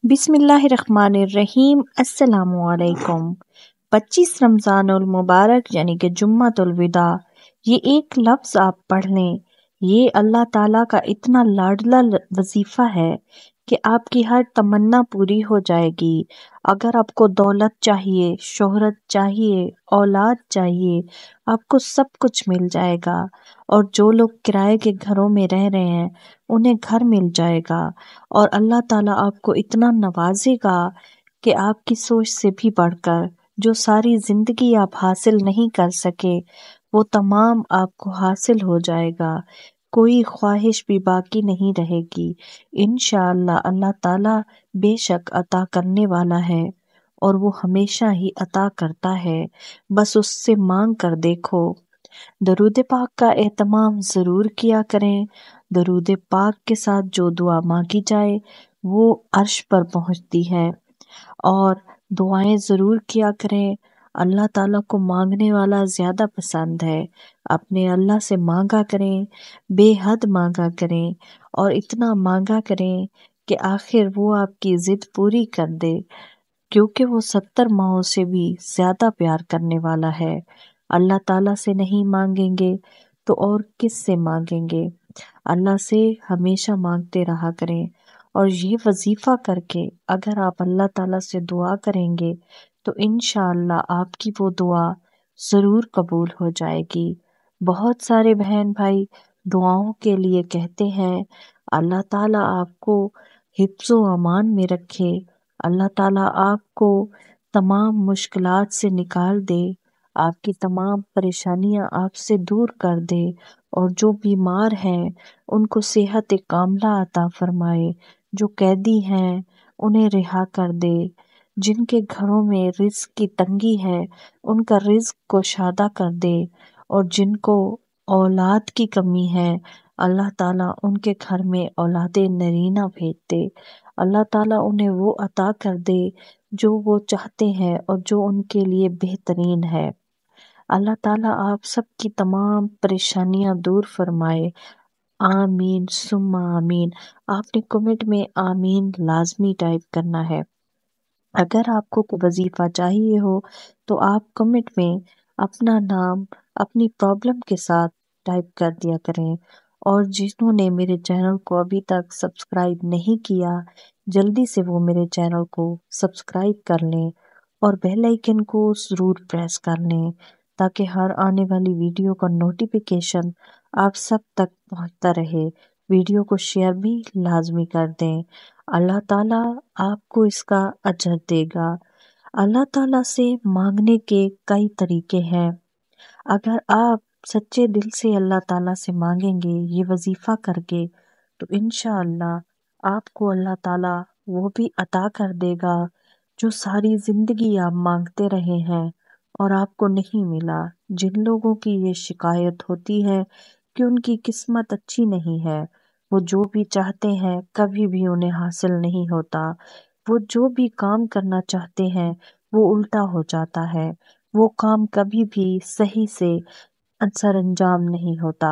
बिस्मिल्लाहिर्रहमानिर्रहीम। अस्सलामुअलैकुम। 25 रमज़ान उल मुबारक यानी कि जुम्मतुल विदा, ये एक लफ्ज़ आप पढ़ लें। ये अल्लाह ताला का इतना लाडला वजीफ़ा है कि आपकी हर तमन्ना पूरी हो जाएगी। अगर आपको दौलत चाहिए, शोहरत चाहिए, औलाद चाहिए, आपको सब कुछ मिल जाएगा। और जो लोग किराए के घरों में रह रहे हैं उन्हें घर मिल जाएगा। और अल्लाह ताला आपको इतना नवाजेगा कि आपकी सोच से भी बढ़कर जो सारी जिंदगी आप हासिल नहीं कर सके वो तमाम आपको हासिल हो जाएगा। कोई ख्वाहिश भी बाकी नहीं रहेगी। इंशाअल्लाह अल्लाह ताला बेशक अता करने वाला है और वो हमेशा ही अता करता है। बस उससे मांग कर देखो। दरूद पाक का एहतमाम ज़रूर किया करें। दरूद पाक के साथ जो दुआ मांगी जाए वो अर्श पर पहुंचती है। और दुआएं ज़रूर किया करें। अल्लाह ताला को मांगने वाला ज़्यादा पसंद है। अपने अल्लाह से मांगा करें, बेहद मांगा करें और इतना मांगा करें कि आखिर वो आपकी ज़िद पूरी कर दे, क्योंकि वो 70 माओं से भी ज़्यादा प्यार करने वाला है। अल्लाह ताला से नहीं मांगेंगे तो और किस से मांगेंगे। अल्लाह से हमेशा मांगते रहा करें। और ये वजीफ़ा करके अगर आप अल्लाह ताला से दुआ करेंगे तो इंशाअल्लाह आपकी वो दुआ ज़रूर कबूल हो जाएगी। बहुत सारे बहन भाई दुआओं के लिए कहते हैं। अल्लाह ताला आपको हिफ्ज़ो अमान में रखे। अल्लाह ताला आपको तमाम मुश्किलात से निकाल दे, आपकी तमाम परेशानियां आपसे दूर कर दे। और जो बीमार हैं उनको सेहत कामला अता फरमाए। जो कैदी हैं उन्हें रिहा कर दे। जिनके घरों में रिज़्क की तंगी है उनका रिज़्क कुशादा कर दे। और जिनको औलाद की कमी है अल्लाह ताला उनके घर में औलादे नरीना भेज दे। अल्लाह ताला उन्हें वो अता कर दे जो वो चाहते हैं और जो उनके लिए बेहतरीन है। अल्लाह ताला आप सबकी तमाम परेशानियां दूर फरमाए। आमीन सुम्मा आमीन। आपने कमेंट में आमीन लाजमी टाइप करना है। अगर आपको कोई वजीफा चाहिए हो तो आप कमेंट में अपना नाम अपनी प्रॉब्लम के साथ टाइप कर दिया करें। और जिन्होंने मेरे चैनल को अभी तक सब्सक्राइब नहीं किया जल्दी से वो मेरे चैनल को सब्सक्राइब कर लें और बेल आइकन को ज़रूर प्रेस कर लें ताकि हर आने वाली वीडियो का नोटिफिकेशन आप सब तक पहुंचता रहे। वीडियो को शेयर भी लाजमी कर दें। अल्लाह ताला आपको इसका अजर देगा। अल्लाह ताला से मांगने के कई तरीके हैं। अगर आप सच्चे दिल से अल्लाह ताला से मांगेंगे ये वजीफा करके तो इंशाअल्लाह आपको अल्लाह ताला वो भी अता कर देगा जो सारी जिंदगी आप मांगते रहे हैं और आपको नहीं मिला। जिन लोगों की ये शिकायत होती है कि उनकी किस्मत अच्छी नहीं है, वो जो भी चाहते हैं कभी भी उन्हें हासिल नहीं होता। वो जो भी काम करना चाहते हैं वो उल्टा हो जाता है। वो काम कभी भी सही से सर अंजाम नहीं होता।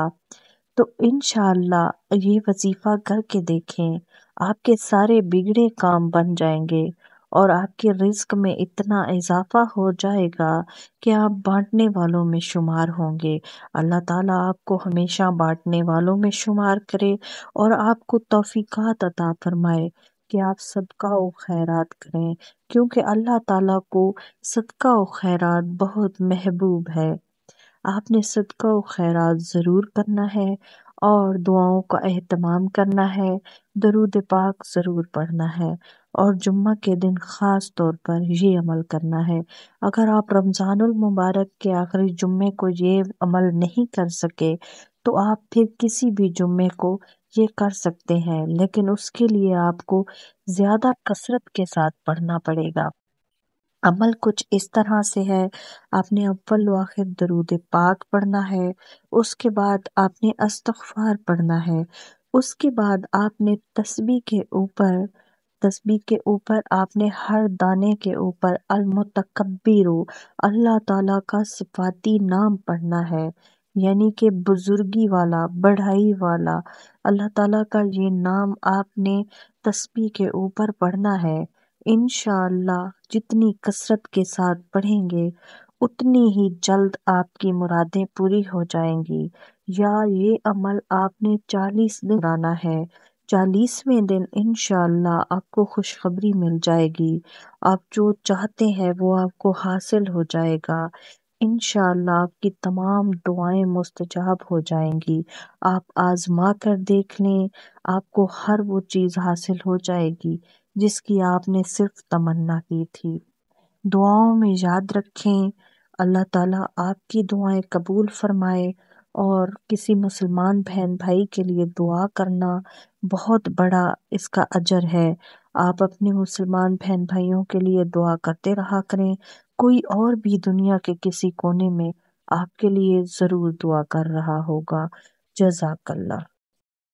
तो इंशाअल्लाह ये वजीफा करके देखें, आपके सारे बिगड़े काम बन जाएंगे और आपके रिज्क में इतना इजाफा हो जाएगा कि आप बांटने वालों में शुमार होंगे। अल्लाह ताला आपको हमेशा बांटने वालों में शुमार करे और आपको तौफीकात अता फरमाए कि आप सदका व खैरात करें, क्योंकि अल्लाह ताला को सदका व खैरात बहुत महबूब है। आपने सदका व खैरात ज़रूर करना है और दुआओं का एहतमाम करना है। दरूद पाक ज़रूर पढ़ना है और जुम्मा के दिन ख़ास तौर पर ये अमल करना है। अगर आप रमज़ानुल मुबारक के आखिरी जुम्मे को ये अमल नहीं कर सके तो आप फिर किसी भी जुम्मे को ये कर सकते हैं, लेकिन उसके लिए आपको ज़्यादा कसरत के साथ पढ़ना पड़ेगा। अमल कुछ इस तरह से है, आपने अव्वल व आखिर दरूद पाक पढ़ना है, उसके बाद आपने इस्तग़फ़ार पढ़ना है, उसके बाद आपने तस्बीह के ऊपर आपने हर दाने के ऊपर अल मुतकब्बिरु अल्लाह ताला का सिफाती नाम पढ़ना है। یعنی کہ بزرگی والا، بڑھائی والا۔ اللہ تعالیٰ کا یہ نام آپ نے تسبیح کے اوپر پڑھنا ہے۔ انشاءاللہ جتنی کثرت کے ساتھ پڑھیں گے اتنی ہی جلد آپ کی مرادیں پوری ہو جائیں گی۔ یا یہ عمل آپ نے 40 دن کرانا ہے، 40ویں دن انشاءاللہ آپ کو خوشخبری مل جائے گی، آپ جو چاہتے ہیں وہ آپ کو حاصل ہو جائے گا۔ انشاءاللہ آپ کی تمام دعائیں مستجاب ہو جائیں گی۔ آپ آزما کر دیکھ لیں، آپ کو ہر وہ چیز حاصل ہو جائے گی جس کی آپ نے صرف تمنا کی تھی۔ دعاؤں میں یاد رکھیں، اللہ تعالیٰ آپ کی دعائیں قبول فرمائے، اور کسی مسلمان بہن بھائی کے لیے دعا کرنا بہت بڑا اس کا اجر ہے۔ آپ اپنے مسلمان بہن بھائیوں کے لیے دعا کرتے رہا کریں، کوئی اور بھی دنیا کے کسی کونے میں آپ کے لیے ضرور دعا کر رہا ہوگا۔ جزاک اللہ۔